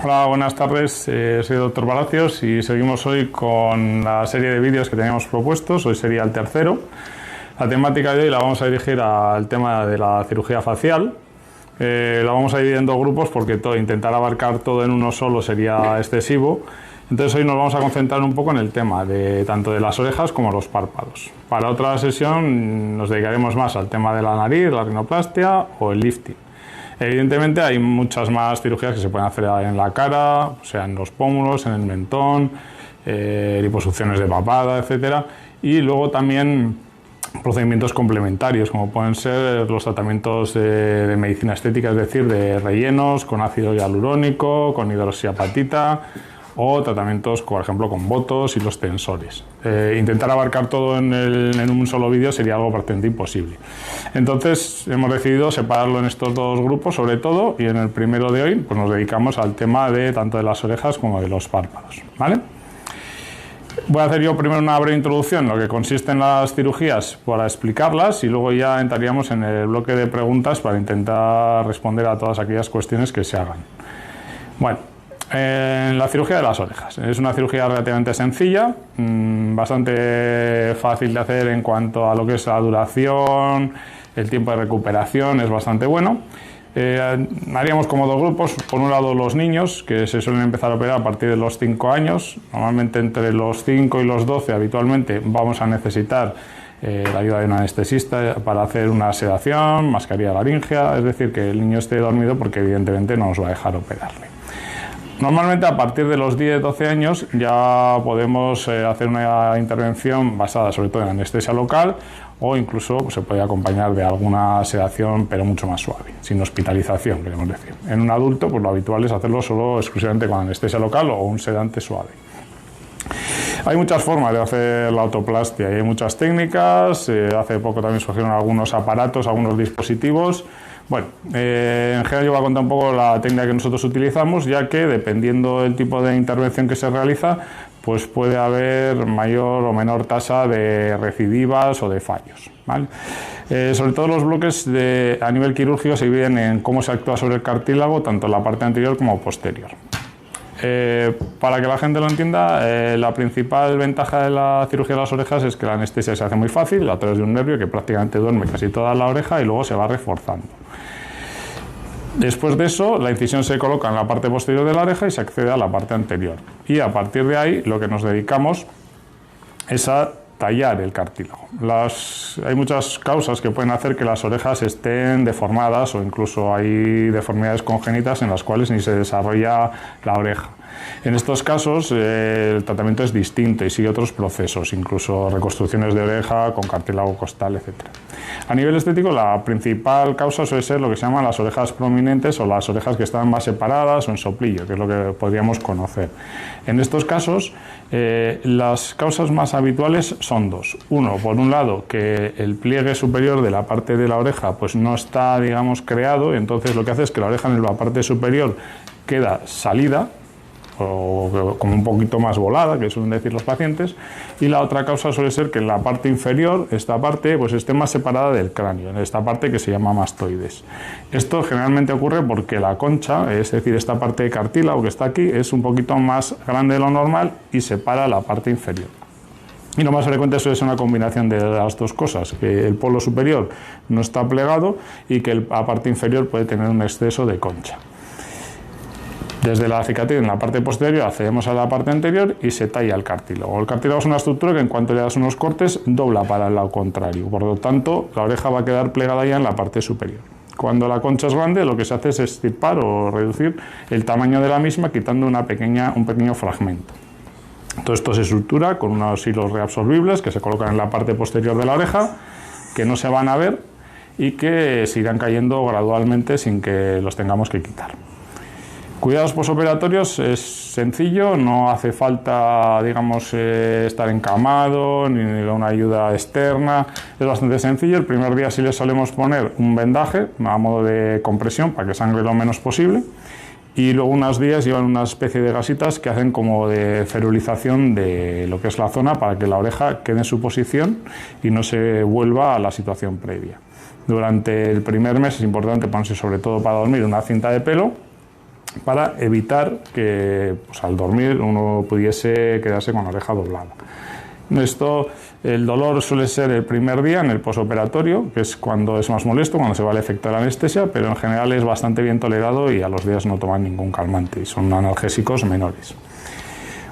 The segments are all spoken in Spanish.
Hola, buenas tardes. Soy Dr. Palacios y seguimos hoy con la serie de vídeos que teníamos propuestos. Hoy sería el tercero. La temática de hoy la vamos a dirigir al tema de la cirugía facial. La vamos a dividir en dos grupos porque intentar abarcar todo en uno solo sería excesivo. Entonces hoy nos vamos a concentrar un poco en el tema de tanto de las orejas como los párpados. Para otra sesión nos dedicaremos más al tema de la nariz, la rinoplastia o el lifting. Evidentemente hay muchas más cirugías que se pueden hacer en la cara, o sea, en los pómulos, en el mentón, liposucciones de papada, etcétera. Y luego también procedimientos complementarios, como pueden ser los tratamientos de medicina estética, es decir, de rellenos con ácido hialurónico, con hidroxiapatita, o tratamientos, por ejemplo, con botox y los tensores. Intentar abarcar todo en un solo vídeo sería algo prácticamente imposible. Entonces hemos decidido separarlo en estos dos grupos, sobre todo, y en el primero de hoy pues nos dedicamos al tema de tanto de las orejas como de los párpados, ¿vale? Voy a hacer yo primero una breve introducción, lo que consiste en las cirugías, para explicarlas, y luego ya entraríamos en el bloque de preguntas para intentar responder a todas aquellas cuestiones que se hagan. Bueno, la cirugía de las orejas es una cirugía relativamente sencilla, bastante fácil de hacer en cuanto a lo que es la duración, el tiempo de recuperación es bastante bueno. Haríamos como dos grupos. Por un lado, los niños, que se suelen empezar a operar a partir de los 5 años. Normalmente entre los 5 y los 12 habitualmente vamos a necesitar la ayuda de un anestesista para hacer una sedación, mascarilla laríngea, es decir, que el niño esté dormido porque evidentemente no nos va a dejar operarle. Normalmente a partir de los 10-12 años ya podemos hacer una intervención basada sobre todo en anestesia local o incluso se puede acompañar de alguna sedación pero mucho más suave, sin hospitalización, queremos decir. En un adulto pues lo habitual es hacerlo solo exclusivamente con anestesia local o un sedante suave. Hay muchas formas de hacer la autoplastia y hay muchas técnicas. Hace poco también surgieron algunos aparatos, algunos dispositivos. Bueno, en general yo voy a contar un poco la técnica que nosotros utilizamos, ya que dependiendo del tipo de intervención que se realiza, pues puede haber mayor o menor tasa de recidivas o de fallos, ¿vale? Sobre todo los bloques a nivel quirúrgico se dividen en cómo se actúa sobre el cartílago, tanto en la parte anterior como posterior. Para que la gente lo entienda, la principal ventaja de la cirugía de las orejas es que la anestesia se hace muy fácil a través de un nervio que prácticamente duerme casi toda la oreja y luego se va reforzando. Después de eso, la incisión se coloca en la parte posterior de la oreja y se accede a la parte anterior. Y a partir de ahí, lo que nos dedicamos es a tallar el cartílago. Hay muchas causas que pueden hacer que las orejas estén deformadas o incluso hay deformidades congénitas en las cuales ni se desarrolla la oreja. En estos casos el tratamiento es distinto y sigue otros procesos, incluso reconstrucciones de oreja con cartílago costal, etc. A nivel estético, la principal causa suele ser lo que se llaman las orejas prominentes o las orejas que están más separadas o en soplillo, que es lo que podríamos conocer. En estos casos, las causas más habituales son dos. Uno, por un lado, que el pliegue superior de la parte de la oreja pues no está, digamos, creado, y entonces lo que hace es que la oreja en la parte superior queda salida, o como un poquito más volada, que suelen decir los pacientes, y la otra causa suele ser que en la parte inferior, esta parte, pues esté más separada del cráneo, en esta parte que se llama mastoides. Esto generalmente ocurre porque la concha, es decir, esta parte de cartílago que está aquí, es un poquito más grande de lo normal y separa la parte inferior. Y lo más frecuente suele ser una combinación de las dos cosas, que el polo superior no está plegado y que la parte inferior puede tener un exceso de concha. Desde la cicatriz en la parte posterior accedemos a la parte anterior y se talla el cartílago. El cartílago es una estructura que en cuanto le das unos cortes dobla para el lado contrario. Por lo tanto, la oreja va a quedar plegada ya en la parte superior. Cuando la concha es grande, lo que se hace es extirpar o reducir el tamaño de la misma quitando un pequeño fragmento. Todo esto se estructura con unos hilos reabsorbibles que se colocan en la parte posterior de la oreja, que no se van a ver y que se irán cayendo gradualmente sin que los tengamos que quitar. Cuidados posoperatorios es sencillo, no hace falta, digamos, estar encamado ni una ayuda externa, es bastante sencillo. El primer día sí le solemos poner un vendaje a modo de compresión para que sangre lo menos posible y luego unos días llevan una especie de gasitas que hacen como de ferulización de lo que es la zona para que la oreja quede en su posición y no se vuelva a la situación previa. Durante el primer mes es importante ponerse, sobre todo para dormir, una cinta de pelo para evitar que pues, al dormir uno pudiese quedarse con la oreja doblada. El dolor suele ser el primer día en el posoperatorio, que es cuando es más molesto, cuando se va el efecto de la anestesia, pero en general es bastante bien tolerado y a los días no toman ningún calmante y son analgésicos menores.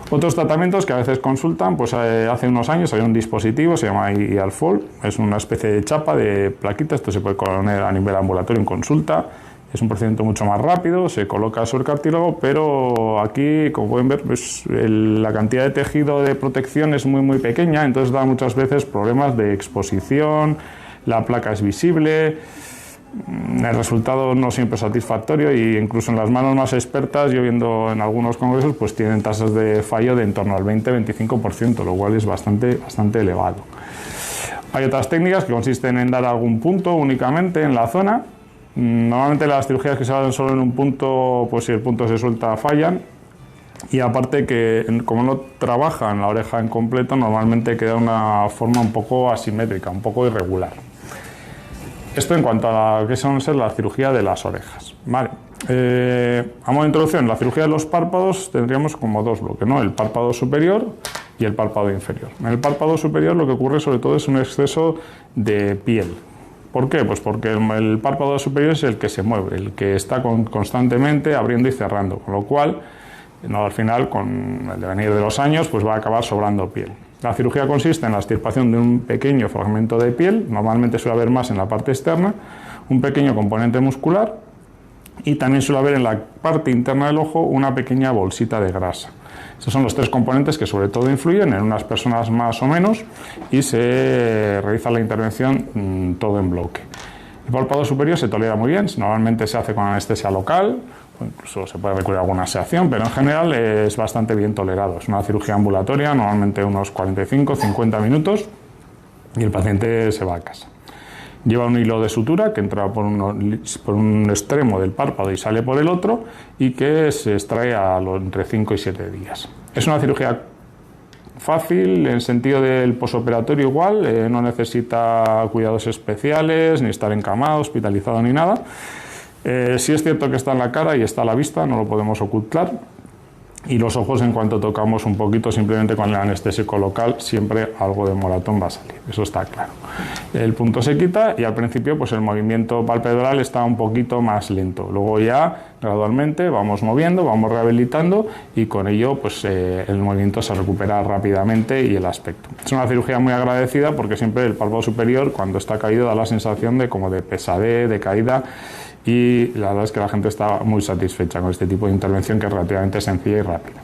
Otros tratamientos que a veces consultan, pues hace unos años hay un dispositivo, se llama IARFOL, es una especie de chapa de plaquita, esto se puede poner a nivel ambulatorio en consulta. Es un procedimiento mucho más rápido, se coloca sobre el cartílago, pero aquí, como pueden ver, pues, la cantidad de tejido de protección es muy pequeña, entonces da muchas veces problemas de exposición, la placa es visible, el resultado no siempre es satisfactorio e incluso en las manos más expertas, yo viendo en algunos congresos, pues tienen tasas de fallo de en torno al 20-25%, lo cual es bastante elevado. Hay otras técnicas que consisten en dar algún punto únicamente en la zona. Normalmente las cirugías que se hacen solo en un punto, pues si el punto se suelta fallan, y aparte que como no trabajan la oreja en completo, normalmente queda una forma un poco asimétrica, un poco irregular. Esto en cuanto a lo que son la cirugía de las orejas. Vale. A modo de introducción, la cirugía de los párpados tendríamos como dos bloques, ¿no? El párpado superior y el párpado inferior. En el párpado superior lo que ocurre sobre todo es un exceso de piel. ¿Por qué? Pues porque el párpado superior es el que se mueve, el que está constantemente abriendo y cerrando, con lo cual, al final, con el devenir de los años, pues va a acabar sobrando piel. La cirugía consiste en la extirpación de un pequeño fragmento de piel, normalmente suele haber más en la parte externa, un pequeño componente muscular y también suele haber en la parte interna del ojo una pequeña bolsita de grasa. Estos son los tres componentes que sobre todo influyen en unas personas más o menos y se realiza la intervención todo en bloque. El párpado superior se tolera muy bien, normalmente se hace con anestesia local, o incluso se puede recurrir a alguna sedación, pero en general es bastante bien tolerado. Es una cirugía ambulatoria, normalmente unos 45-50 minutos y el paciente se va a casa. Lleva un hilo de sutura que entra por un extremo del párpado y sale por el otro y que se extrae entre 5 y 7 días. Es una cirugía fácil en el sentido del posoperatorio igual, no necesita cuidados especiales, ni estar encamado, hospitalizado ni nada. Sí es cierto que está en la cara y está a la vista, no lo podemos ocultar. Y los ojos, en cuanto tocamos un poquito, simplemente con el anestésico local, siempre algo de moratón va a salir, eso está claro. El punto se quita y al principio pues el movimiento palpebral está un poquito más lento. Luego ya gradualmente vamos moviendo, vamos rehabilitando y con ello pues el movimiento se recupera rápidamente y el aspecto. Es una cirugía muy agradecida porque siempre el párpado superior, cuando está caído, da la sensación de como de pesadez, de caída. Y la verdad es que la gente está muy satisfecha con este tipo de intervención que es relativamente sencilla y rápida.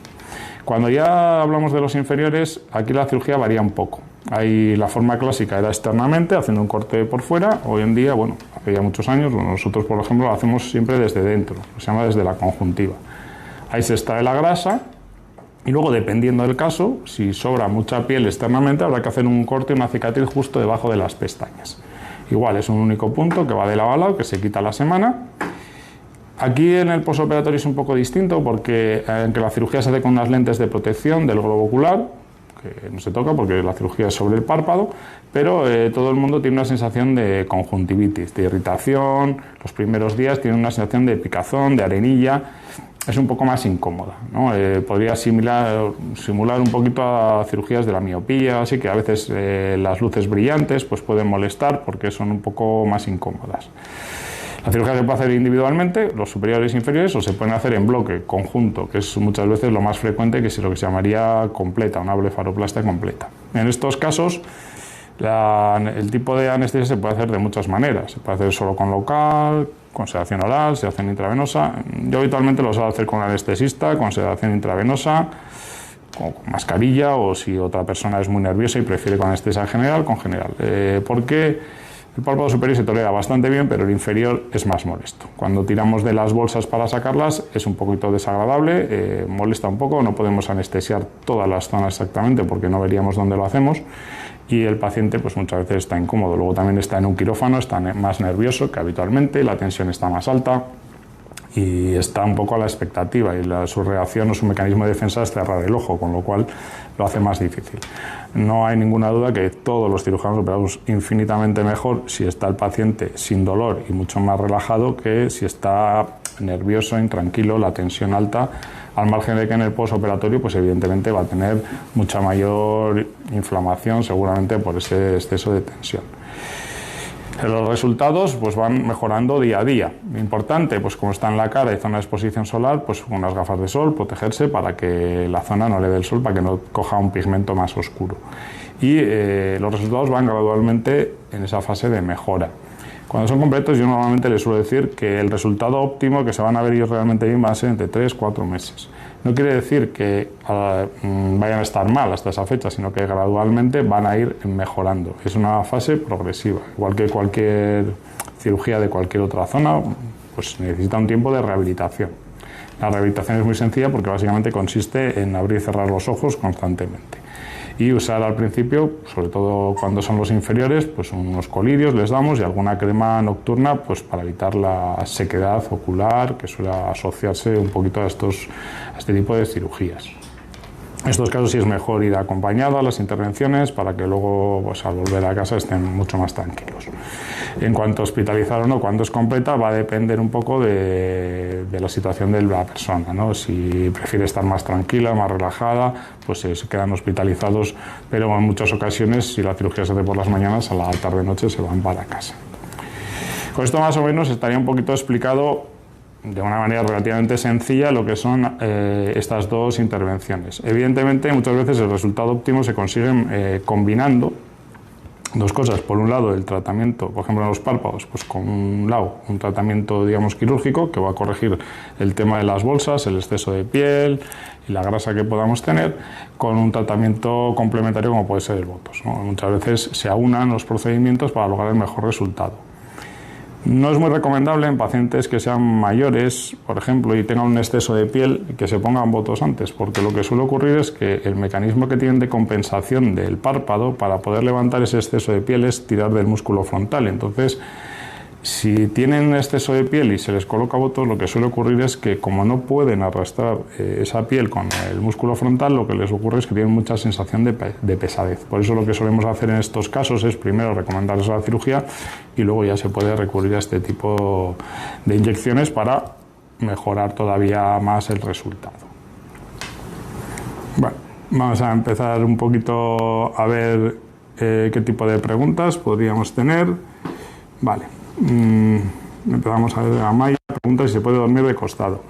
Cuando ya hablamos de los inferiores, aquí la cirugía varía un poco. La forma clásica era externamente, haciendo un corte por fuera. Hoy en día, bueno, hace ya muchos años, nosotros por ejemplo lo hacemos siempre desde dentro, se llama desde la conjuntiva. Ahí se extrae la grasa y luego, dependiendo del caso, si sobra mucha piel externamente, habrá que hacer un corte, una cicatriz justo debajo de las pestañas. Igual, es un único punto que va de lado a lado, que se quita a la semana. Aquí en el posoperatorio es un poco distinto porque aunque la cirugía se hace con unas lentes de protección del globo ocular, que no se toca porque la cirugía es sobre el párpado, pero todo el mundo tiene una sensación de conjuntivitis, de irritación. Los primeros días tiene una sensación de picazón, de arenilla. Es un poco más incómoda, ¿no? Podría simular un poquito a cirugías de la miopía, así que a veces las luces brillantes pues pueden molestar porque son un poco más incómodas. La cirugía se puede hacer individualmente, los superiores e inferiores, o se pueden hacer en bloque, conjunto, que es muchas veces lo más frecuente, que es lo que se llamaría completa, una blefaroplastia completa. En estos casos, el tipo de anestesia se puede hacer de muchas maneras. Se puede hacer solo con local, con sedación oral, sedación intravenosa. Yo habitualmente lo suelo hacer con anestesista, con sedación intravenosa, con mascarilla, o si otra persona es muy nerviosa y prefiere con anestesia general, con general. Porque el párpado superior se tolera bastante bien, pero el inferior es más molesto. Cuando tiramos de las bolsas para sacarlas es un poquito desagradable, molesta un poco, no podemos anestesiar todas las zonas exactamente porque no veríamos dónde lo hacemos. Y el paciente pues muchas veces está incómodo. Luego también está en un quirófano, está más nervioso que habitualmente, la tensión está más alta y está un poco a la expectativa y su reacción o su mecanismo de defensa es cerrar el ojo, con lo cual lo hace más difícil. No hay ninguna duda que todos los cirujanos operamos infinitamente mejor si está el paciente sin dolor y mucho más relajado que si está nervioso, intranquilo, la tensión alta, al margen de que en el postoperatorio pues evidentemente va a tener mucha mayor inflamación seguramente por ese exceso de tensión. Los resultados pues van mejorando día a día. Importante, pues como está en la cara y zona de exposición solar, pues unas gafas de sol, protegerse para que la zona no le dé el sol, para que no coja un pigmento más oscuro. Y los resultados van gradualmente en esa fase de mejora. Cuando son completos, yo normalmente les suelo decir que el resultado óptimo que se van a ver realmente bien va a ser entre 3-4 meses. No quiere decir que vayan a estar mal hasta esa fecha, sino que gradualmente van a ir mejorando. Es una fase progresiva, igual que cualquier cirugía de cualquier otra zona, pues necesita un tiempo de rehabilitación. La rehabilitación es muy sencilla porque básicamente consiste en abrir y cerrar los ojos constantemente. Y usar al principio, sobre todo cuando son los inferiores, pues unos colirios les damos y alguna crema nocturna pues para evitar la sequedad ocular que suele asociarse un poquito a este tipo de cirugías. En estos casos sí es mejor ir acompañado a las intervenciones para que luego pues, al volver a casa estén mucho más tranquilos. En cuanto a hospitalizar o no, cuando es completa, va a depender un poco de la situación de la persona, ¿no? Si prefiere estar más tranquila, más relajada, pues se quedan hospitalizados, pero en muchas ocasiones, si la cirugía se hace por las mañanas, a la tarde-noche se van para casa. Con esto más o menos estaría un poquito explicado de una manera relativamente sencilla lo que son estas dos intervenciones. Evidentemente, muchas veces el resultado óptimo se consigue combinando dos cosas. Por un lado, el tratamiento, por ejemplo, en los párpados, pues con un lado, un tratamiento, digamos, quirúrgico que va a corregir el tema de las bolsas, el exceso de piel y la grasa que podamos tener, con un tratamiento complementario como puede ser el Botox, ¿no? Muchas veces se aunan los procedimientos para lograr el mejor resultado. No es muy recomendable en pacientes que sean mayores, por ejemplo, y tengan un exceso de piel, que se pongan Botox antes, porque lo que suele ocurrir es que el mecanismo que tienen de compensación del párpado para poder levantar ese exceso de piel es tirar del músculo frontal. Entonces, si tienen exceso de piel y se les coloca Botox, lo que suele ocurrir es que como no pueden arrastrar esa piel con el músculo frontal, lo que les ocurre es que tienen mucha sensación de pesadez. Por eso lo que solemos hacer en estos casos es primero recomendarles la cirugía y luego ya se puede recurrir a este tipo de inyecciones para mejorar todavía más el resultado. Bueno, vamos a empezar un poquito a ver qué tipo de preguntas podríamos tener. Vale. Empezamos a ver a Maya, pregunta si se puede dormir de costado.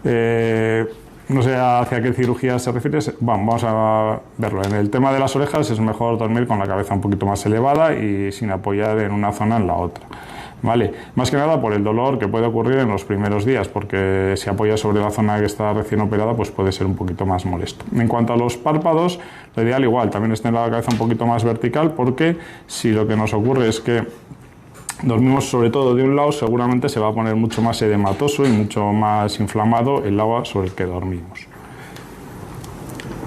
No sé hacia qué cirugía se refiere. Bueno, vamos a verlo. En el tema de las orejas es mejor dormir con la cabeza un poquito más elevada y sin apoyar en una zona en la otra. ¿Vale? Más que nada por el dolor que puede ocurrir en los primeros días, porque si apoya sobre la zona que está recién operada, pues puede ser un poquito más molesto. En cuanto a los párpados, lo ideal igual, también es tener la cabeza un poquito más vertical, porque si lo que nos ocurre es que dormimos sobre todo de un lado, seguramente se va a poner mucho más edematoso y mucho más inflamado el lado sobre el que dormimos.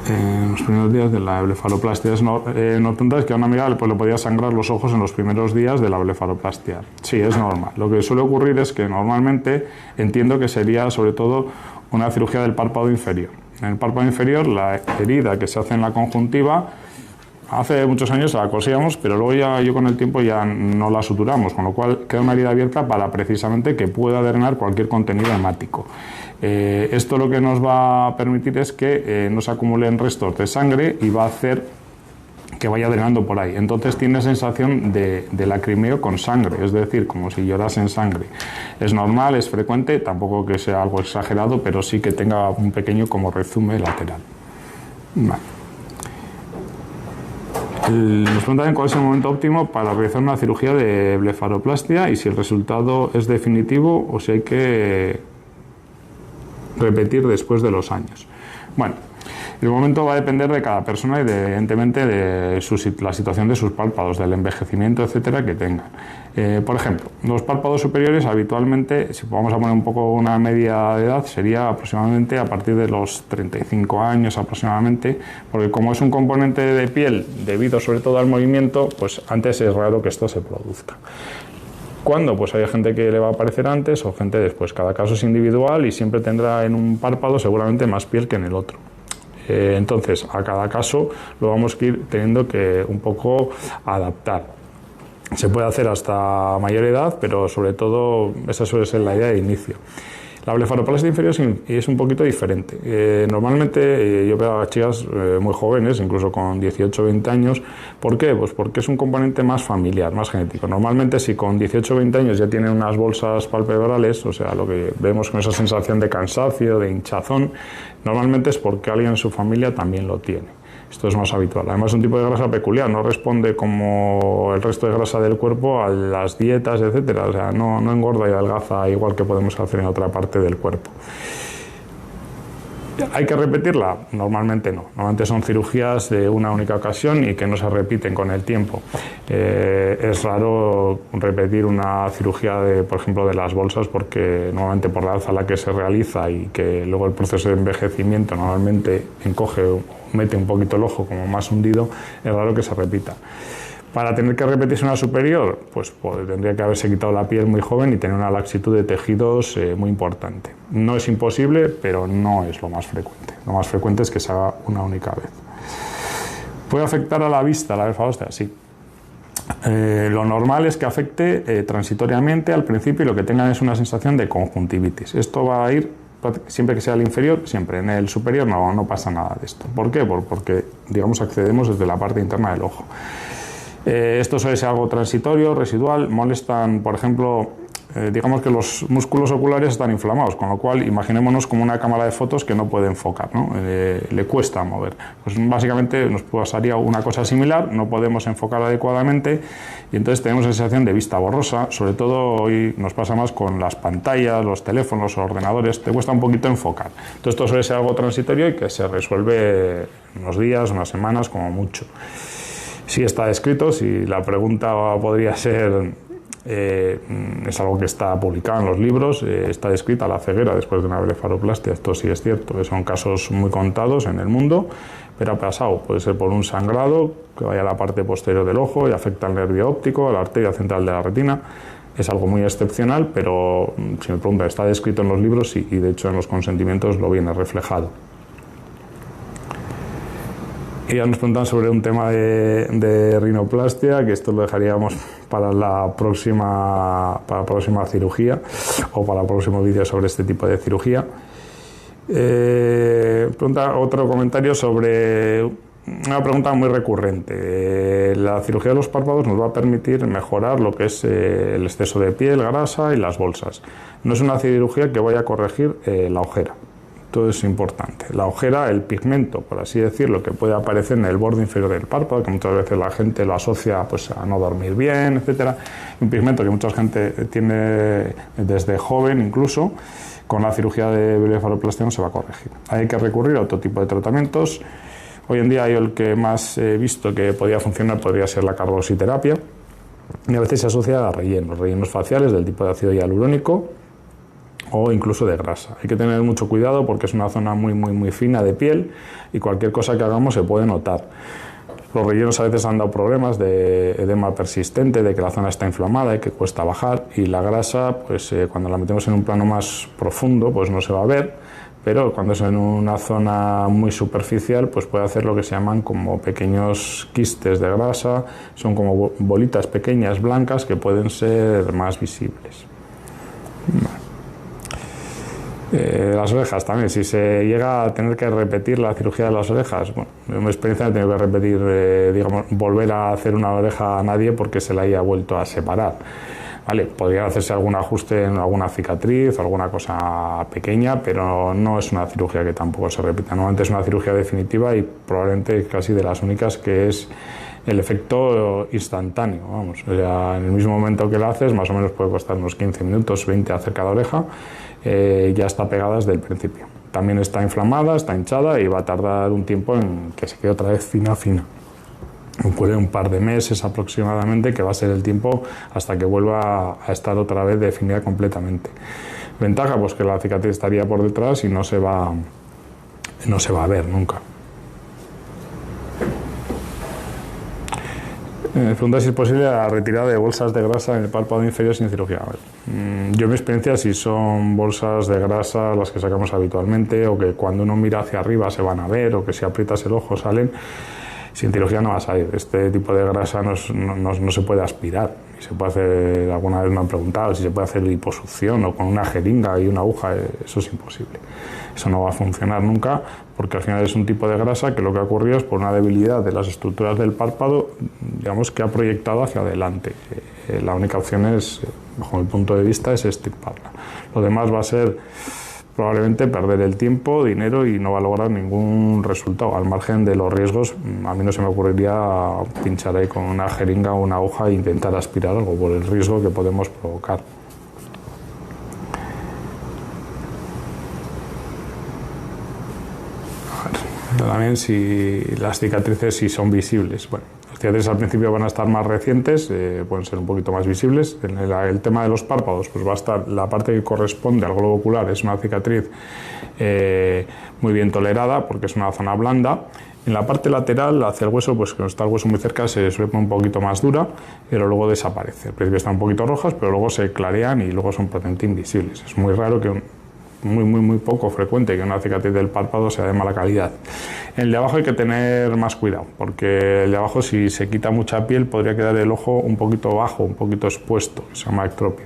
En los primeros días de la blefaroplastia no preguntas que a una amiga pues, le podía sangrar los ojos en los primeros días de la blefaroplastia. Sí, es normal. Lo que suele ocurrir es que normalmente entiendo que sería sobre todo una cirugía del párpado inferior. En el párpado inferior la herida que se hace en la conjuntiva, hace muchos años la cosíamos, pero luego ya con el tiempo ya no la suturamos, con lo cual queda una herida abierta para precisamente que pueda drenar cualquier contenido hemático. Esto lo que nos va a permitir es que no se acumulen restos de sangre y va a hacer que vaya drenando por ahí. Entonces tiene sensación de lacrimeo con sangre, es decir, como si llorasen sangre. Es normal, es frecuente, tampoco que sea algo exagerado, pero sí que tenga un pequeño como rezume lateral. Vale. Nos preguntan cuál es el momento óptimo para realizar una cirugía de blefaroplastia y si el resultado es definitivo o si hay que repetir después de los años. Bueno, el momento va a depender de cada persona y evidentemente de la situación de sus párpados, del envejecimiento, etcétera, que tengan. Por ejemplo, los párpados superiores habitualmente, si vamos a poner un poco una media de edad, sería aproximadamente a partir de los 35 años aproximadamente, porque como es un componente de piel debido sobre todo al movimiento, pues antes es raro que esto se produzca. ¿Cuándo? Pues hay gente que le va a aparecer antes o gente después. Cada caso es individual y siempre tendrá en un párpado seguramente más piel que en el otro. Entonces, a cada caso lo vamos a ir teniendo que un poco adaptar. Se puede hacer hasta mayor edad, pero sobre todo esa suele ser la idea de inicio. La blefaroplastia inferior es un poquito diferente. Normalmente yo veo a chicas muy jóvenes, incluso con 18 o 20 años. ¿Por qué? Pues porque es un componente más familiar, más genético. Normalmente si con 18 o 20 años ya tienen unas bolsas palpebrales, o sea, lo que vemos con esa sensación de cansancio, de hinchazón, normalmente es porque alguien en su familia también lo tiene. Esto es más habitual. Además es un tipo de grasa peculiar, no responde como el resto de grasa del cuerpo a las dietas, etcétera. O sea, no engorda y adelgaza igual que podemos hacer en otra parte del cuerpo. ¿Hay que repetirla? Normalmente no. Normalmente son cirugías de una única ocasión y que no se repiten con el tiempo. Es raro repetir una cirugía, por ejemplo, de las bolsas, porque normalmente por la alza a la que se realiza y que luego el proceso de envejecimiento normalmente encoge o mete un poquito el ojo como más hundido, es raro que se repita. Para tener que repetirse una superior, pues tendría que haberse quitado la piel muy joven y tener una laxitud de tejidos muy importante. No es imposible, pero no es lo más frecuente. Lo más frecuente es que se haga una única vez. ¿Puede afectar a la vista la blefaroplastia? Sí. Lo normal es que afecte transitoriamente al principio y lo que tengan es una sensación de conjuntivitis. Esto va a ir siempre que sea el inferior, siempre. En el superior no pasa nada de esto. ¿Por qué? Porque, digamos, accedemos desde la parte interna del ojo. Esto suele ser algo transitorio, residual. Molestan, por ejemplo, digamos que los músculos oculares están inflamados, con lo cual imaginémonos como una cámara de fotos que no puede enfocar, ¿no? Le cuesta mover. Pues básicamente nos pasaría una cosa similar, no podemos enfocar adecuadamente y entonces tenemos la sensación de vista borrosa. Sobre todo hoy nos pasa más con las pantallas, los teléfonos, los ordenadores, te cuesta un poquito enfocar. Entonces esto suele ser algo transitorio y que se resuelve unos días, unas semanas como mucho. Sí está descrito, si la pregunta podría ser, es algo que está publicado en los libros, está descrita la ceguera después de una blefaroplastia, esto sí es cierto, son casos muy contados en el mundo, pero ha pasado, puede ser por un sangrado que vaya a la parte posterior del ojo y afecta al nervio óptico, a la arteria central de la retina. Es algo muy excepcional, pero si me preguntan, está descrito en los libros y de hecho en los consentimientos lo viene reflejado. Y ya nos preguntan sobre un tema de rinoplastia, que esto lo dejaríamos para la próxima cirugía o para el próximo vídeo sobre este tipo de cirugía. Pregunta otro comentario sobre una pregunta muy recurrente. La cirugía de los párpados nos va a permitir mejorar lo que es el exceso de piel, grasa y las bolsas. No es una cirugía que vaya a corregir la ojera. Esto es importante. La ojera, el pigmento, por así decirlo, que puede aparecer en el borde inferior del párpado, que muchas veces la gente lo asocia pues, a no dormir bien, etcétera. Un pigmento que mucha gente tiene desde joven incluso, con la cirugía de blefaroplastia no se va a corregir. Hay que recurrir a otro tipo de tratamientos. Hoy en día el que más he visto que podría funcionar podría ser la carboxiterapia, y a veces se asocia a rellenos faciales del tipo de ácido hialurónico o incluso de grasa. Hay que tener mucho cuidado porque es una zona muy fina de piel y cualquier cosa que hagamos se puede notar. Los rellenos a veces han dado problemas de edema persistente, de que la zona está inflamada y que cuesta bajar, y la grasa, pues cuando la metemos en un plano más profundo, pues no se va a ver, pero cuando es en una zona muy superficial, pues puede hacer lo que se llaman como pequeños quistes de grasa, son como bolitas pequeñas blancas que pueden ser más visibles. Vale. Las orejas también, si se llega a tener que repetir la cirugía de las orejas, bueno, en mi experiencia he tenido que repetir, digamos, volver a hacer una oreja a nadie porque se la haya vuelto a separar. Vale, podría hacerse algún ajuste en alguna cicatriz o alguna cosa pequeña, pero no es una cirugía que tampoco se repita. Normalmente es una cirugía definitiva y probablemente casi de las únicas que es el efecto instantáneo, vamos. O sea, en el mismo momento que la haces, más o menos puede costar unos 15 minutos, 20 hacer cada oreja, ya está pegada desde el principio. También está inflamada, está hinchada y va a tardar un tiempo en que se quede otra vez fina. Ocurre un par de meses aproximadamente, que va a ser el tiempo hasta que vuelva a estar otra vez definida completamente. Ventaja, pues que la cicatriz estaría por detrás y no se va a ver nunca. Pregunta si es posible la retirada de bolsas de grasa en el párpado inferior sin cirugía. Yo en mi experiencia, si son bolsas de grasa las que sacamos habitualmente, o que cuando uno mira hacia arriba se van a ver, o que si aprietas el ojo salen, Sin cirugía no va a salir. Este tipo de grasa no se puede aspirar. Y se puede hacer, alguna vez me han preguntado si se puede hacer liposucción o con una jeringa y una aguja. Eso es imposible. Eso no va a funcionar nunca, porque al final es un tipo de grasa que lo que ha ocurrido es por una debilidad de las estructuras del párpado, digamos, que ha proyectado hacia adelante. La única opción es, bajo mi punto de vista, es extirparla. Lo demás va a ser probablemente perder el tiempo, dinero y no va a lograr ningún resultado. Al margen de los riesgos, a mí no se me ocurriría pinchar ahí con una jeringa o una aguja e intentar aspirar algo por el riesgo que podemos provocar. También si las cicatrices si son visibles. Bueno, las cicatrices al principio van a estar más recientes, pueden ser un poquito más visibles. En el tema de los párpados, pues va a estar la parte que corresponde al globo ocular, es una cicatriz muy bien tolerada porque es una zona blanda. En la parte lateral, hacia el hueso, pues cuando está el hueso muy cerca, se suele poner un poquito más dura, pero luego desaparece. Al principio están un poquito rojas, pero luego se clarean y luego son prácticamente invisibles. Es muy raro que muy poco frecuente que una cicatriz del párpado sea de mala calidad. En el de abajo hay que tener más cuidado, porque el de abajo, si se quita mucha piel, podría quedar el ojo un poquito bajo, un poquito expuesto, que se llama ectropia.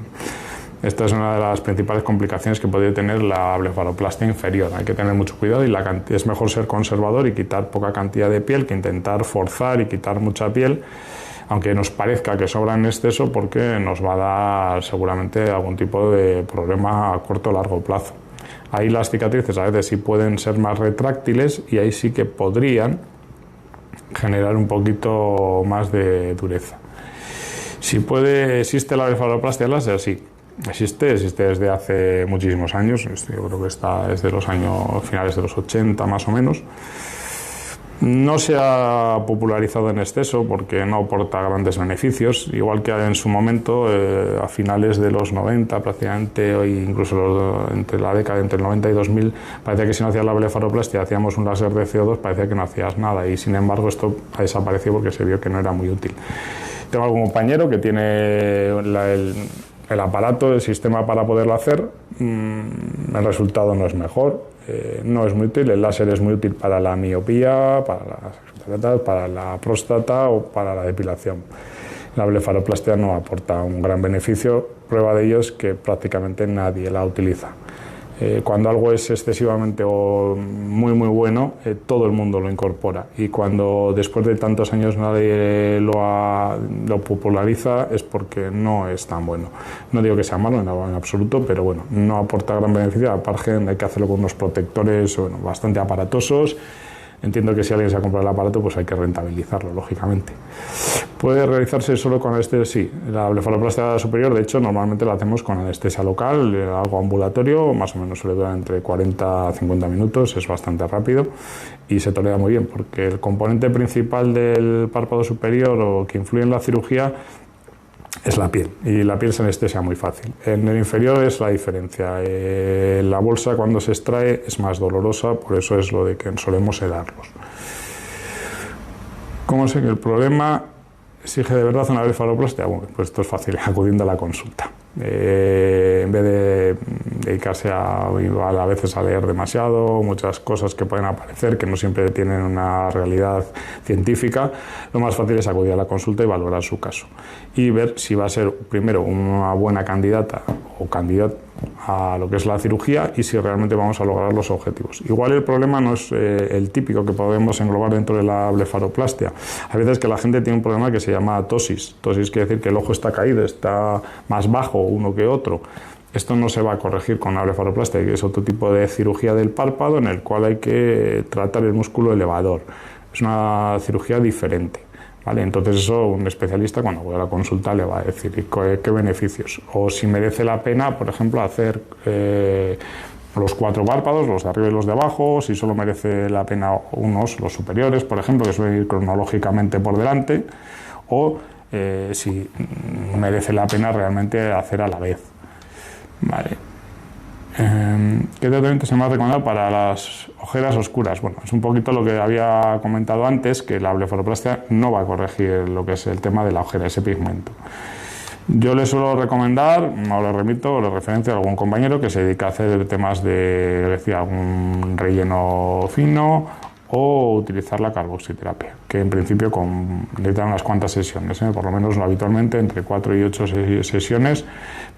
Esta es una de las principales complicaciones que podría tener la blefaroplastia inferior. Hay que tener mucho cuidado y es mejor ser conservador y quitar poca cantidad de piel que intentar forzar y quitar mucha piel, aunque nos parezca que sobra en exceso, porque nos va a dar seguramente algún tipo de problema a corto o largo plazo. Ahí las cicatrices a veces sí pueden ser más retráctiles y ahí sí que podrían generar un poquito más de dureza. ¿Existe la blefaroplastia láser? Sí, existe desde hace muchísimos años. Yo creo que está desde los años finales de los 80 más o menos. No se ha popularizado en exceso porque no aporta grandes beneficios, igual que en su momento, a finales de los 90 prácticamente, o incluso entre la década entre el 90 y 2000, parecía que si no hacías la blefaroplastia, hacíamos un láser de CO2, parecía que no hacías nada, y sin embargo esto ha desaparecido porque se vio que no era muy útil. Tengo algún compañero que tiene el aparato, el sistema para poderlo hacer, el resultado no es mejor. No es muy útil. El láser es muy útil para la miopía, para la próstata o para la depilación. La blefaroplastia no aporta un gran beneficio. Prueba de ello es que prácticamente nadie la utiliza. Cuando algo es excesivamente o muy bueno, todo el mundo lo incorpora, y cuando después de tantos años nadie lo populariza es porque no es tan bueno. No digo que sea malo en absoluto, pero bueno, no aporta gran beneficio. Aparte hay que hacerlo con unos protectores bastante aparatosos. Entiendo que si alguien se ha comprado el aparato, pues hay que rentabilizarlo, lógicamente. ¿Puede realizarse solo con anestesia? Sí. La blefaroplastia superior, de hecho, normalmente la hacemos con anestesia local, algo ambulatorio, más o menos suele durar entre 40 a 50 minutos, es bastante rápido y se tolera muy bien, porque el componente principal del párpado superior o que influye en la cirugía es la piel, y la piel se anestesia muy fácil. En el inferior es la diferencia. La bolsa, cuando se extrae, es más dolorosa, por eso es lo de que solemos sedarlos. ¿Cómo sé que el problema exige de verdad una blefaroplastia? Bueno, pues esto es fácil, acudiendo a la consulta. En vez de dedicarse a veces a leer demasiado, muchas cosas que pueden aparecer que no siempre tienen una realidad científica, lo más fácil es acudir a la consulta y valorar su caso y ver si va a ser primero una buena candidata o candidato a lo que es la cirugía y si realmente vamos a lograr los objetivos. Igual el problema no es el típico que podemos englobar dentro de la blefaroplastia. A veces que la gente tiene un problema que se llama tosis. Tosis quiere decir que el ojo está caído, está más bajo uno que otro. Esto no se va a corregir con la blefaroplastia, que es otro tipo de cirugía del párpado en el cual hay que tratar el músculo elevador. Es una cirugía diferente. ¿Vale? Entonces eso un especialista cuando vaya a la consulta le va a decir qué beneficios, o si merece la pena, por ejemplo, hacer los 4 párpados, los de arriba y los de abajo, si solo merece la pena los superiores, por ejemplo, que suelen ir cronológicamente por delante, o si merece la pena realmente hacer a la vez. Vale. ¿Qué tratamiento se me ha recomendado para las ojeras oscuras? Bueno, es un poquito lo que había comentado antes, que la blefaroplastia no va a corregir lo que es el tema de la ojera, ese pigmento. Yo le suelo recomendar, o le remito, o le referencio a algún compañero que se dedica a hacer temas de algún relleno fino o utilizar la carboxiterapia, que en principio necesitan unas cuantas sesiones, por lo menos habitualmente entre 4 y 8 sesiones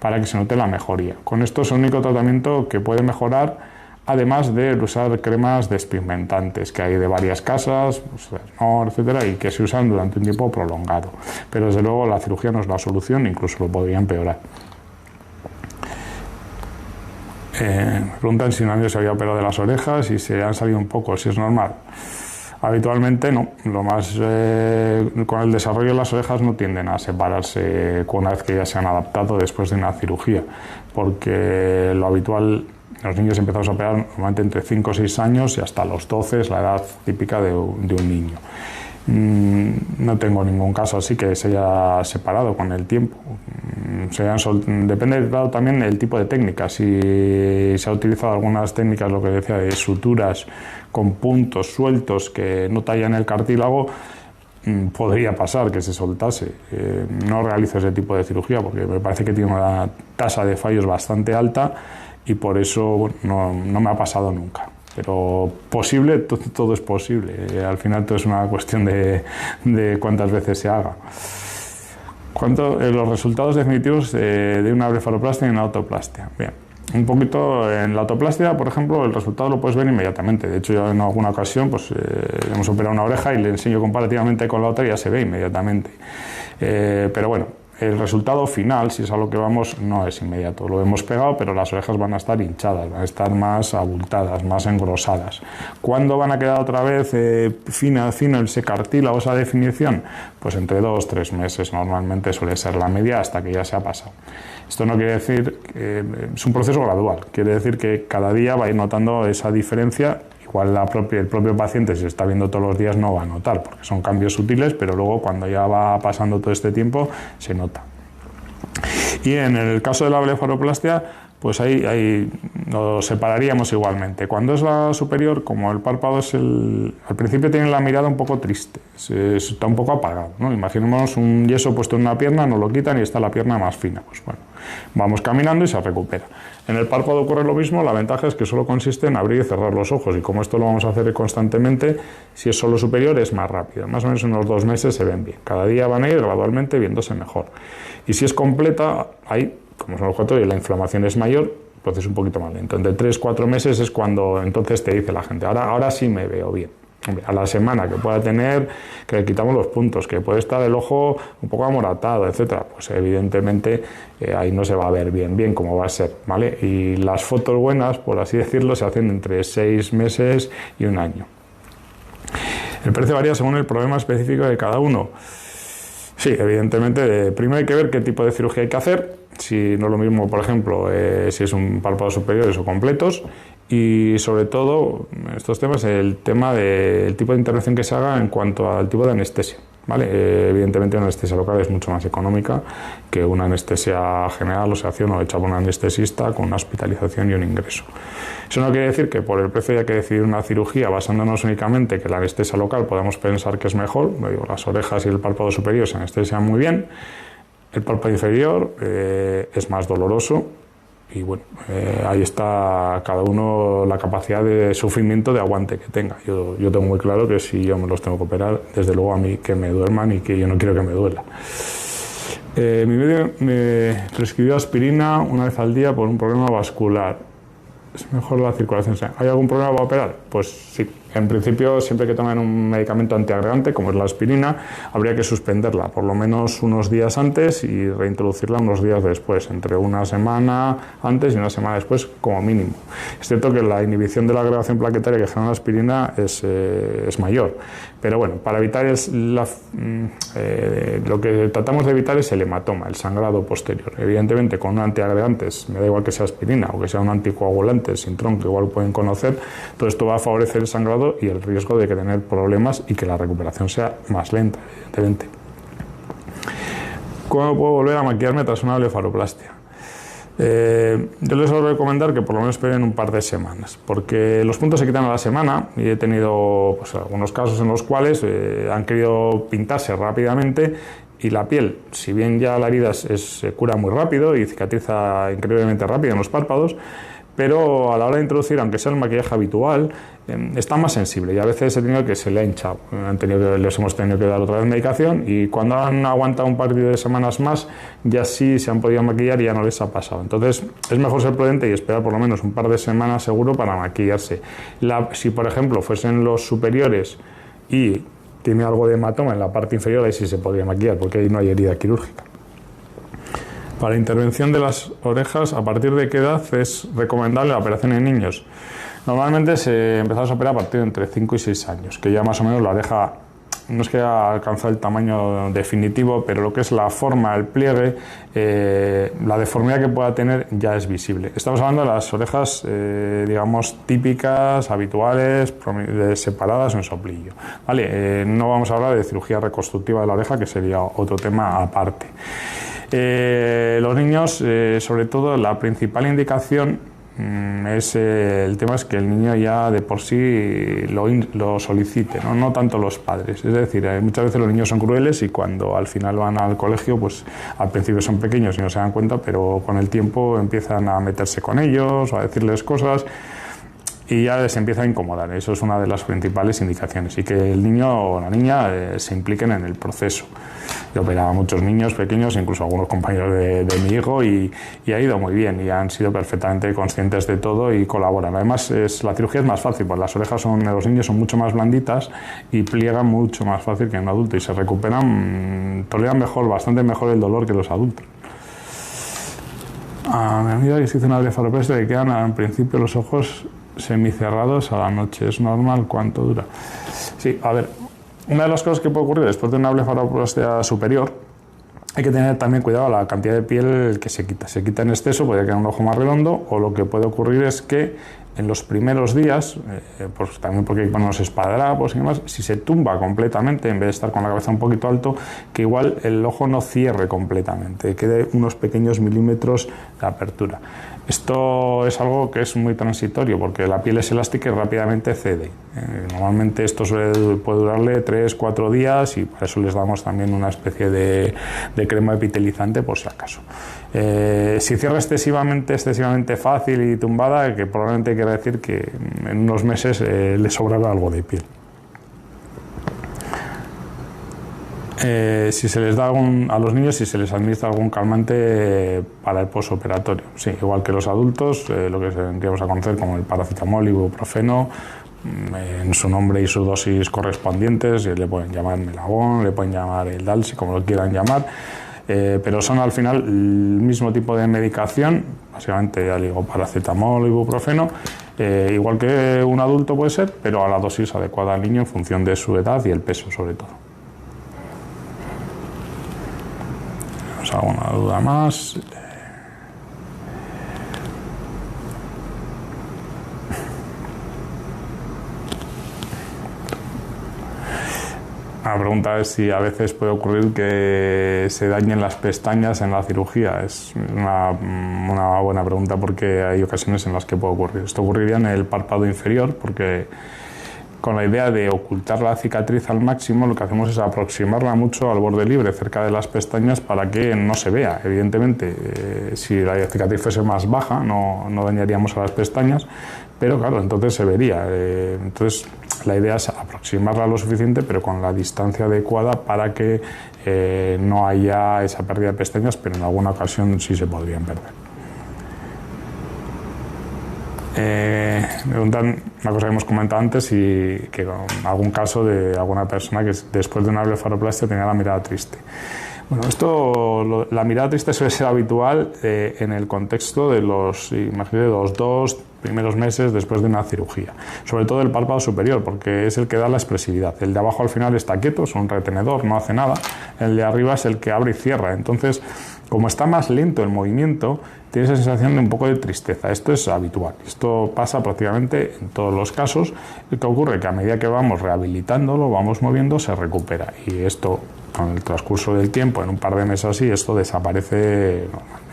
para que se note la mejoría. Con esto es el único tratamiento que puede mejorar, además de usar cremas despigmentantes que hay de varias casas, etcétera, y que se usan durante un tiempo prolongado. Pero desde luego la cirugía no es la solución, incluso lo podría empeorar. Me preguntan si un amigo se había operado de las orejas y se han salido un poco, si es normal. Habitualmente no, con el desarrollo de las orejas no tienden a separarse una vez que ya se han adaptado después de una cirugía, porque lo habitual, los niños empezamos a operar normalmente entre 5 o 6 años y hasta los 12 es la edad típica de un niño. No tengo ningún caso así que se haya separado con el tiempo. Depende, claro, también del tipo de técnica. Si se ha utilizado algunas técnicas, lo que decía, de suturas con puntos sueltos que no tallan el cartílago, podría pasar que se soltase. No realizo ese tipo de cirugía porque me parece que tiene una tasa de fallos bastante alta y por eso no me ha pasado nunca. Pero posible, todo es posible. Al final todo es una cuestión de cuántas veces se haga. Los resultados definitivos de una blefaroplastia y una autoplastia. Bien, un poquito en la autoplastia, por ejemplo, el resultado lo puedes ver inmediatamente. De hecho, yo en alguna ocasión hemos operado una oreja y le enseño comparativamente con la otra y ya se ve inmediatamente. Pero bueno, el resultado final, si es a lo que vamos, no es inmediato. Lo hemos pegado, pero las orejas van a estar hinchadas, van a estar más abultadas, más engrosadas. ¿Cuándo van a quedar otra vez fino ese cartílago, esa definición? Pues entre 2 o 3 meses normalmente suele ser la media hasta que ya se ha pasado. Esto no quiere decir que es un proceso gradual, quiere decir que cada día va a ir notando esa diferencia. Igual el propio paciente, si se está viendo todos los días, no va a notar, porque son cambios sutiles, pero luego cuando ya va pasando todo este tiempo, se nota. Y en el caso de la blefaroplastia, pues ahí lo separaríamos igualmente. Cuando es la superior, como el párpado al principio tiene la mirada un poco triste, está un poco apagado, ¿no? Imaginemos un yeso puesto en una pierna, nos lo quitan y está la pierna más fina. Pues bueno, vamos caminando y se recupera. En el párpado ocurre lo mismo, la ventaja es que solo consiste en abrir y cerrar los ojos, y como esto lo vamos a hacer constantemente, si es solo superior es más rápido, más o menos en unos 2 meses se ven bien. Cada día van a ir gradualmente viéndose mejor. Y si es completa, ahí, como son los 4 y la inflamación es mayor, el proceso es un poquito más lento. Entre 3 o 4 meses es cuando entonces te dice la gente, ahora sí me veo bien. A la semana que pueda tener, que le quitamos los puntos, que puede estar el ojo un poco amoratado, etcétera, pues evidentemente ahí no se va a ver bien cómo va a ser, ¿vale? Y las fotos buenas, por así decirlo, se hacen entre 6 meses y 1 año. El precio varía según el problema específico de cada uno. Sí, evidentemente, primero hay que ver qué tipo de cirugía hay que hacer, si no es lo mismo, por ejemplo, si es un párpado superiores o completos, y sobre todo, estos temas, el tema del tipo de intervención que se haga en cuanto al tipo de anestesia, ¿vale? Evidentemente una anestesia local es mucho más económica que una anestesia general, o sea, uno hecha por un anestesista con una hospitalización y un ingreso. Eso no quiere decir que por el precio haya que decidir una cirugía basándonos únicamente que la anestesia local podamos pensar que es mejor. Las orejas y el párpado superior se anestesian muy bien, el párpado inferior es más doloroso. Y bueno, ahí está cada uno la capacidad de sufrimiento, de aguante que tenga. Yo tengo muy claro que si yo me los tengo que operar, desde luego a mí que me duerman y que yo no quiero que me duela. Mi médico me prescribió aspirina una vez al día por un problema vascular. ¿Es mejor la circulación? ¿Hay algún problema para operar? Pues sí. En principio, siempre que tomen un medicamento antiagregante, como es la aspirina, habría que suspenderla por lo menos unos días antes y reintroducirla unos días después, entre una semana antes y una semana después como mínimo. Es cierto que la inhibición de la agregación plaquetaria que genera la aspirina es mayor, pero bueno, para evitar lo que tratamos de evitar es el hematoma, el sangrado posterior. Evidentemente, con un antiagregantes, me da igual que sea aspirina o que sea un anticoagulante, Sintrom, que igual pueden conocer, todo esto va a favorecer el sangrado y el riesgo de que tener problemas y que la recuperación sea más lenta, evidentemente. ¿Cómo puedo volver a maquillarme tras una blefaroplastia? Yo les suelo recomendar que por lo menos esperen un par de semanas, porque los puntos se quitan a la semana y he tenido algunos casos en los cuales han querido pintarse rápidamente y la piel, si bien ya la herida se cura muy rápido y cicatriza increíblemente rápido en los párpados, pero a la hora de introducir, aunque sea el maquillaje habitual, está más sensible y a veces he tenido que se le ha hinchado. Les hemos tenido que dar otra vez medicación y cuando han aguantado un par de semanas más, ya sí se han podido maquillar y ya no les ha pasado. Entonces es mejor ser prudente y esperar por lo menos un par de semanas seguro para maquillarse. Si por ejemplo fuesen los superiores y tiene algo de hematoma en la parte inferior, ahí sí se podría maquillar porque ahí no hay herida quirúrgica. Para intervención de las orejas, ¿a partir de qué edad es recomendable la operación en niños? Normalmente se empezamos a operar a partir de entre 5 y 6 años, que ya más o menos la oreja no es que haya alcanzado el tamaño definitivo, pero lo que es la forma, el pliegue, la deformidad que pueda tener ya es visible. Estamos hablando de las orejas, digamos, típicas, habituales, separadas en soplillo. ¿Vale? No vamos a hablar de cirugía reconstructiva de la oreja, que sería otro tema aparte. Los niños, sobre todo, la principal indicación es el tema es que el niño ya de por sí lo solicite, no tanto los padres. Es decir, muchas veces los niños son crueles y cuando al final van al colegio, pues al principio son pequeños y no se dan cuenta, pero con el tiempo empiezan a meterse con ellos o a decirles cosas y ya les empieza a incomodar. Eso es una de las principales indicaciones, y que el niño o la niña se impliquen en el proceso. Yo operaba a muchos niños pequeños, incluso algunos compañeros de mi hijo, y ha ido muy bien y han sido perfectamente conscientes de todo y colaboran. Además, la cirugía es más fácil, pues las orejas de los niños son mucho más blanditas y pliegan mucho más fácil que en un adulto y se recuperan, toleran mejor, bastante mejor el dolor que los adultos. A mi amiga que se hizo una blefaroplastia le quedan en principio los ojos semicerrados a la noche. ¿Es normal? ¿Cuánto dura? Sí, a ver, una de las cosas que puede ocurrir después de una blefaroplastia superior, hay que tener también cuidado a la cantidad de piel que se quita. Se quita en exceso, podría quedar un ojo más redondo, o lo que puede ocurrir es que en los primeros días, pues también porque hay que poner unos esparadrapos y demás, si se tumba completamente, en vez de estar con la cabeza un poquito alto, que igual el ojo no cierre completamente, quede unos pequeños milímetros de apertura. Esto es algo que es muy transitorio porque la piel es elástica y rápidamente cede. Normalmente esto puede durarle 3-4 días y para eso les damos también una especie de crema epitelizante por si acaso. Si cierra excesivamente fácil y tumbada, que probablemente quiera decir que en unos meses le sobrará algo de piel. Si se les da a los niños, si se les administra algún calmante para el posoperatorio. Sí, igual que los adultos, lo que tendríamos a conocer como el paracetamol, ibuprofeno, en su nombre y su dosis correspondientes, le pueden llamar Melagón, le pueden llamar el Dalsi, como lo quieran llamar, pero son al final el mismo tipo de medicación, básicamente ya digo paracetamol, ibuprofeno, igual que un adulto puede ser, pero a la dosis adecuada al niño en función de su edad y el peso sobre todo. ¿Alguna duda más? La pregunta es si a veces puede ocurrir que se dañen las pestañas en la cirugía. Es una buena pregunta porque hay ocasiones en las que puede ocurrir. Esto ocurriría en el párpado inferior porque con la idea de ocultar la cicatriz al máximo, lo que hacemos es aproximarla mucho al borde libre, cerca de las pestañas, para que no se vea. Evidentemente, si la cicatriz fuese más baja, no dañaríamos a las pestañas, pero claro, entonces se vería. Entonces, la idea es aproximarla lo suficiente, pero con la distancia adecuada para que no haya esa pérdida de pestañas, pero en alguna ocasión sí se podrían perder. Me preguntan una cosa que hemos comentado antes, y que con algún caso de alguna persona que después de una blefaroplastia tenía la mirada triste. Bueno, la mirada triste suele ser habitual en el contexto de los 2 primeros meses después de una cirugía, sobre todo el párpado superior, porque es el que da la expresividad. El de abajo al final está quieto, es un retenedor, no hace nada. El de arriba es el que abre y cierra. Entonces, como está más lento el movimiento, tiene esa sensación de un poco de tristeza. Esto es habitual. Esto pasa prácticamente en todos los casos. Lo que ocurre es que a medida que vamos rehabilitándolo, vamos moviendo, se recupera. Y esto, con el transcurso del tiempo, en un par de meses así, esto desaparece normalmente.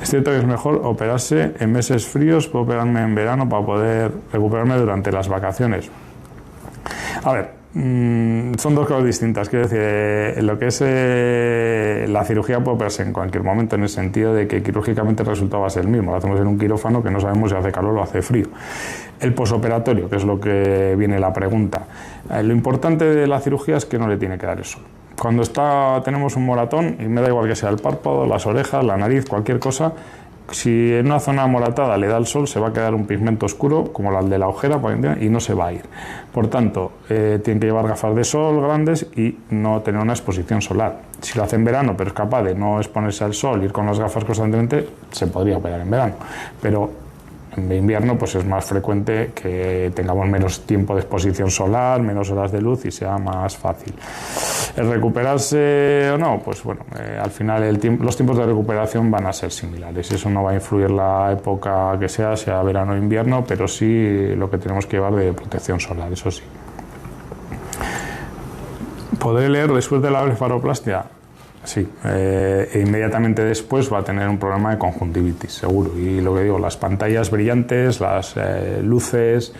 Es cierto que es mejor operarse en meses fríos, puedo operarme en verano para poder recuperarme durante las vacaciones. A ver, Son dos cosas distintas. Quiero decir, lo que es la cirugía puede operarse en cualquier momento, en el sentido de que quirúrgicamente el resultado va a ser el mismo. Lo hacemos en un quirófano que no sabemos si hace calor o hace frío. El posoperatorio, que es lo que viene la pregunta. Lo importante de la cirugía es que no le tiene que dar el sol. Cuando tenemos un moratón, y me da igual que sea el párpado, las orejas, la nariz, cualquier cosa, si en una zona moratada le da el sol, se va a quedar un pigmento oscuro, como el de la ojera, y no se va a ir. Por tanto, tienen que llevar gafas de sol grandes y no tener una exposición solar. Si lo hace en verano, pero es capaz de no exponerse al sol, ir con las gafas constantemente, se podría operar en verano. Pero en invierno pues es más frecuente que tengamos menos tiempo de exposición solar, menos horas de luz y sea más fácil. El recuperarse o no, pues bueno, al final los tiempos de recuperación van a ser similares. Eso no va a influir la época que sea verano o invierno, pero sí lo que tenemos que llevar de protección solar, eso sí. ¿Podré leer después de la blefaroplastia? Sí, inmediatamente después va a tener un problema de conjuntivitis, seguro. Y lo que digo, las pantallas brillantes, las luces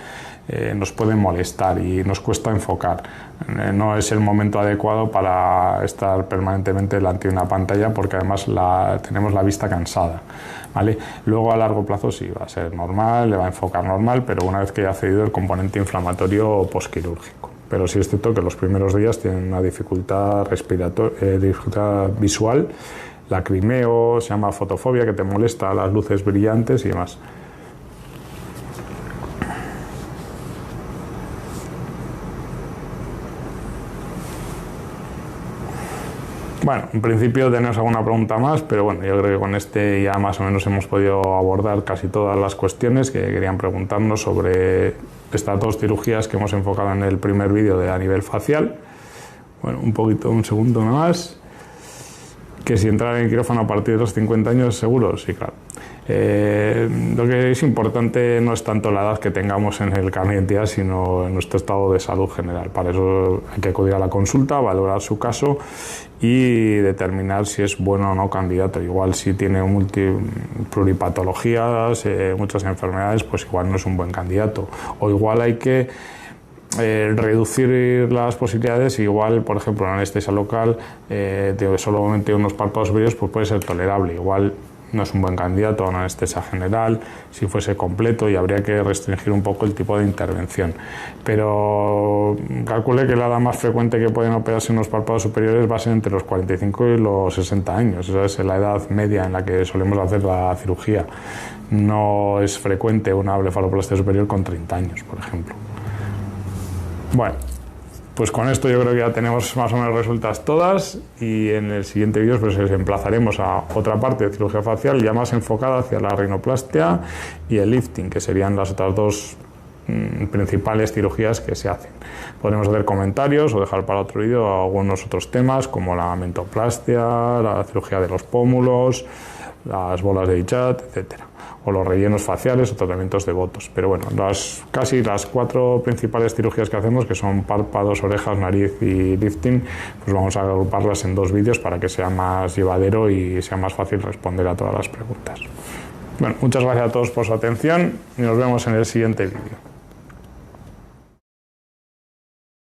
nos pueden molestar y nos cuesta enfocar. No es el momento adecuado para estar permanentemente delante de una pantalla porque además tenemos la vista cansada, ¿vale? Luego a largo plazo sí va a ser normal, le va a enfocar normal, pero una vez que haya cedido el componente inflamatorio posquirúrgico. Pero sí es cierto que los primeros días tienen una dificultad dificultad visual, lacrimeo, se llama fotofobia, que te molesta las luces brillantes y demás. Bueno, en principio tenemos alguna pregunta más, pero bueno, yo creo que con este ya más o menos hemos podido abordar casi todas las cuestiones que querían preguntarnos sobre estas dos cirugías que hemos enfocado en el primer vídeo a nivel facial. Bueno, un segundo más. Que si entrar en quirófano a partir de los 50 años, seguro, sí, claro. Lo que es importante no es tanto la edad que tengamos en el carnet de identidad, sino en nuestro estado de salud general. Para eso hay que acudir a la consulta, valorar su caso y determinar si es bueno o no candidato. Igual si tiene pluripatologías, muchas enfermedades, pues igual no es un buen candidato. O igual hay que reducir las posibilidades. Igual, por ejemplo, en anestesia local de solamente unos párpados superiores, pues puede ser tolerable. Igual no es un buen candidato a una anestesia general si fuese completo, y habría que restringir un poco el tipo de intervención. Pero calcule que la edad más frecuente que pueden operarse unos párpados superiores va a ser entre los 45 y los 60 años. Esa es la edad media en la que solemos hacer la cirugía. No es frecuente una blefaroplastia superior con 30 años, por ejemplo. Bueno, pues con esto yo creo que ya tenemos más o menos resueltas todas, y en el siguiente vídeo pues les emplazaremos a otra parte de cirugía facial ya más enfocada hacia la rinoplastia y el lifting, que serían las otras dos principales cirugías que se hacen. Podremos hacer comentarios o dejar para otro vídeo algunos otros temas como la mentoplastia, la cirugía de los pómulos, las bolas de Bichat, etcétera, o los rellenos faciales o tratamientos de botox. Pero bueno, casi las 4 principales cirugías que hacemos, que son párpados, orejas, nariz y lifting, pues vamos a agruparlas en 2 vídeos para que sea más llevadero y sea más fácil responder a todas las preguntas. Bueno, muchas gracias a todos por su atención y nos vemos en el siguiente vídeo.